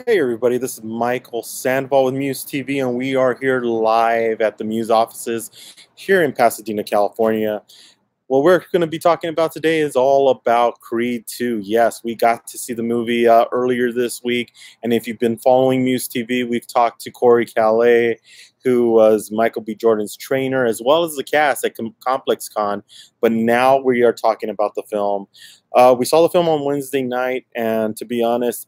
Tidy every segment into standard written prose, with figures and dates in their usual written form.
Hey everybody, this is Michael Sandoval with MUSE TV, and we are here live at the MUSE offices here in Pasadena, California. What we're going to be talking about today is all about Creed 2. Yes, we got to see the movie earlier this week, and if you've been following MUSE TV, we've talked to Corey Calais, who was Michael B. Jordan's trainer, as well as the cast at Complex Con, but now we are talking about the film. We saw the film on Wednesday night, and to be honest,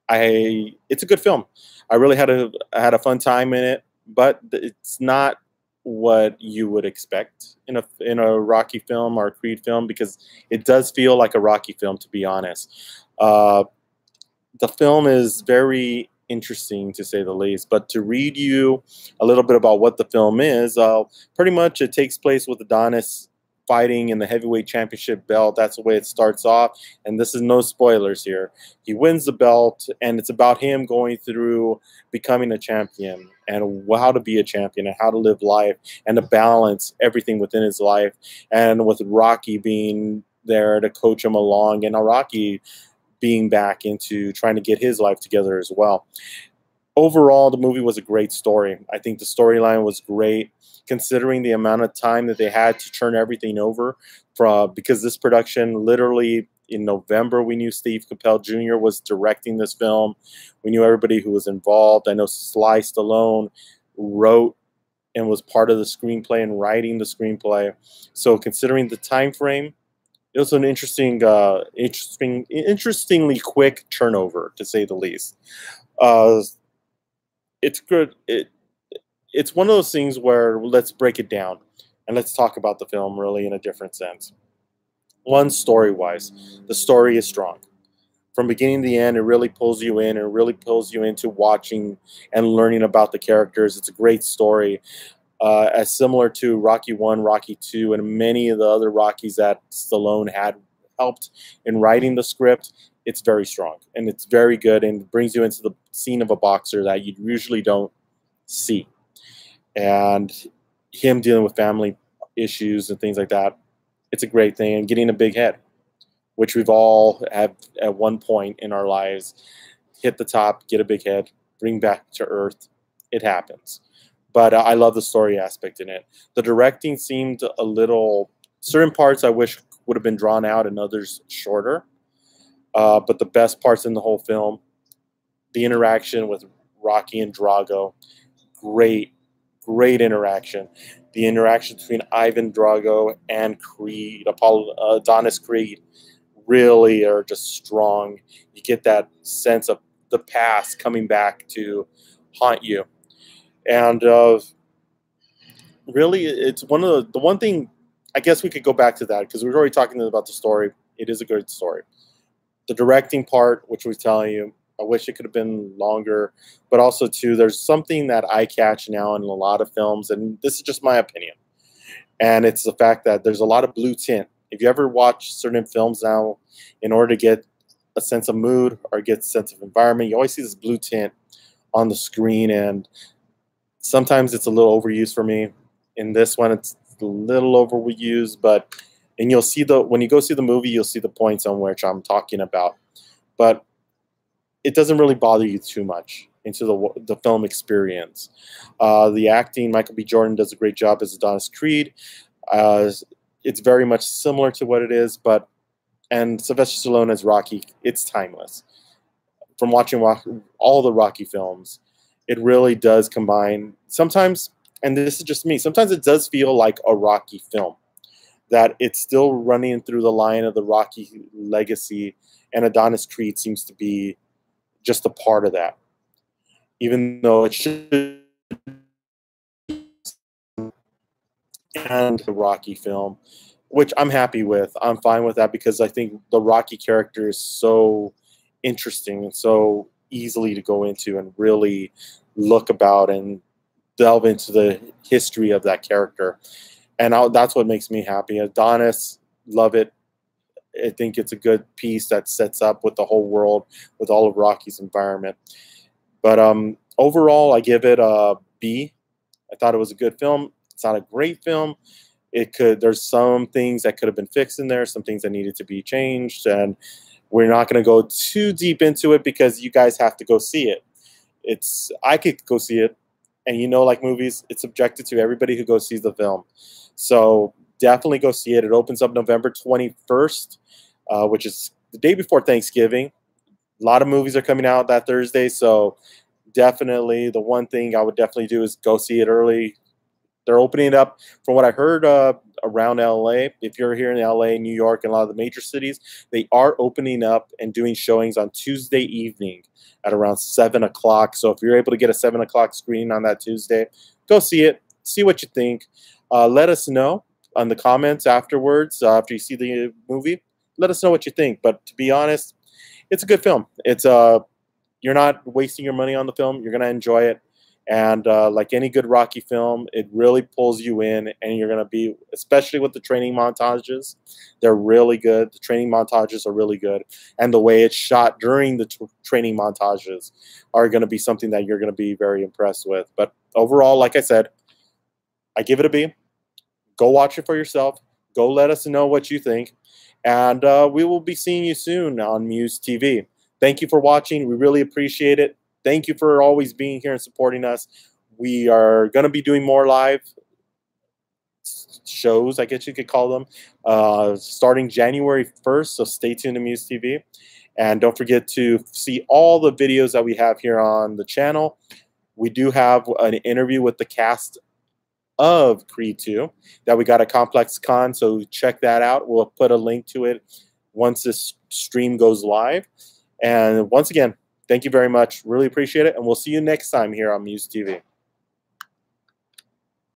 it's a good film. I really had a fun time in it, but it's not what you would expect in a Rocky film or a Creed film, because it does feel like a Rocky film, to be honest. The film is very interesting, to say the least. But to read you a little bit about what the film is, pretty much it takes place with Adonis fighting in the heavyweight championship belt. That's the way it starts off, and this is no spoilers here. He wins the belt, and it's about him going through becoming a champion and how to be a champion and how to live life and to balance everything within his life, and with Rocky being there to coach him along, and Rocky being back into trying to get his life together as well. Overall, the movie was a great story. I think the storyline was great, considering the amount of time that they had to turn everything over, because this production, literally in November, we knew Steve Carell Jr. was directing this film. We knew everybody who was involved. I know Sly Stallone wrote and was part of the screenplay and writing the screenplay. So considering the time frame, it was an interestingly quick turnover, to say the least. It's good. It's one of those things where let's break it down and let's talk about the film really in a different sense. One, story-wise, the story is strong. From beginning to the end, it really pulls you in and really pulls you into watching and learning about the characters. It's a great story, as similar to Rocky 1, Rocky 2, and many of the other Rockies that Stallone had helped in writing the script. It's very strong, and it's very good, and brings you into the scene of a boxer that you usually don't see. And him dealing with family issues and things like that, it's a great thing. And getting a big head, which we've all have at one point in our lives, hit the top, get a big head, bring back to earth. It happens. But I love the story aspect in it. The directing seemed a little, certain parts I wish would have been drawn out and others shorter. But the best parts in the whole film, the interaction with Rocky and Drago, great interaction. The interaction between Ivan Drago and Creed, Adonis Creed, really are just strong. You get that sense of the past coming back to haunt you. And really, it's one of the one thing, I guess we could go back to that, because we were already talking about the story. It is a good story. The directing part, which was telling you, I wish it could have been longer, but also too, there's something that I catch now in a lot of films, and this is just my opinion, and it's the fact that there's a lot of blue tint. If you ever watch certain films now, in order to get a sense of mood or get a sense of environment, you always see this blue tint on the screen, and sometimes it's a little overused for me. In this one, it's a little overused, but and you'll see when you go see the movie, you'll see the points on which I'm talking about, but it doesn't really bother you too much into the film experience. The acting, Michael B. Jordan does a great job as Adonis Creed. It's very much similar to what it is, and Sylvester Stallone as Rocky, it's timeless. From watching all the Rocky films, it really does combine. Sometimes, and this is just me, sometimes it does feel like a Rocky film, that it's still running through the line of the Rocky legacy, and Adonis Creed seems to be just a part of that, even though it should. And the Rocky film, which I'm happy with. I'm fine with that, because I think the Rocky character is so interesting and so easily to go into and really look about and delve into the history of that character. And that's what makes me happy. Adonis, love it. I think it's a good piece that sets up with the whole world, with all of Rocky's environment. But overall, I give it a B. I thought it was a good film. It's not a great film. There's some things that could have been fixed in there, some things that needed to be changed, and We're not going to go too deep into it because you guys have to go see it. I could go see it, and like movies, it's subjected to everybody who goes sees the film. So definitely go see it. It opens up November 21st, which is the day before Thanksgiving. A lot of movies are coming out that Thursday, so definitely the one thing I would definitely do is go see it early. They're opening it up, from what I heard, around LA. If you're here in LA, New York, and a lot of the major cities, they are opening up and doing showings on Tuesday evening at around 7 o'clock. So if you're able to get a 7 o'clock screening on that Tuesday, go see it. See what you think. Let us know on the comments afterwards, after you see the movie. Let us know what you think. But to be honest, it's a good film. You're not wasting your money on the film. You're going to enjoy it. And like any good Rocky film, it really pulls you in, and you're going to be, especially with the training montages, they're really good. The training montages are really good. And the way it's shot during the training montages are going to be something that you're going to be very impressed with. But overall, like I said, I give it a B. Go watch it for yourself. Go let us know what you think. And we will be seeing you soon on MUSE TV. Thank you for watching. We really appreciate it. Thank you for always being here and supporting us. We are going to be doing more live shows, I guess you could call them, starting January 1st. So stay tuned to MUSE TV. And don't forget to see all the videos that we have here on the channel. We do have an interview with the cast of Creed 2 that we got at Complex Con, so check that out. We'll put a link to it once this stream goes live. And once again, thank you very much. Really appreciate it, and we'll see you next time here on MUSE TV.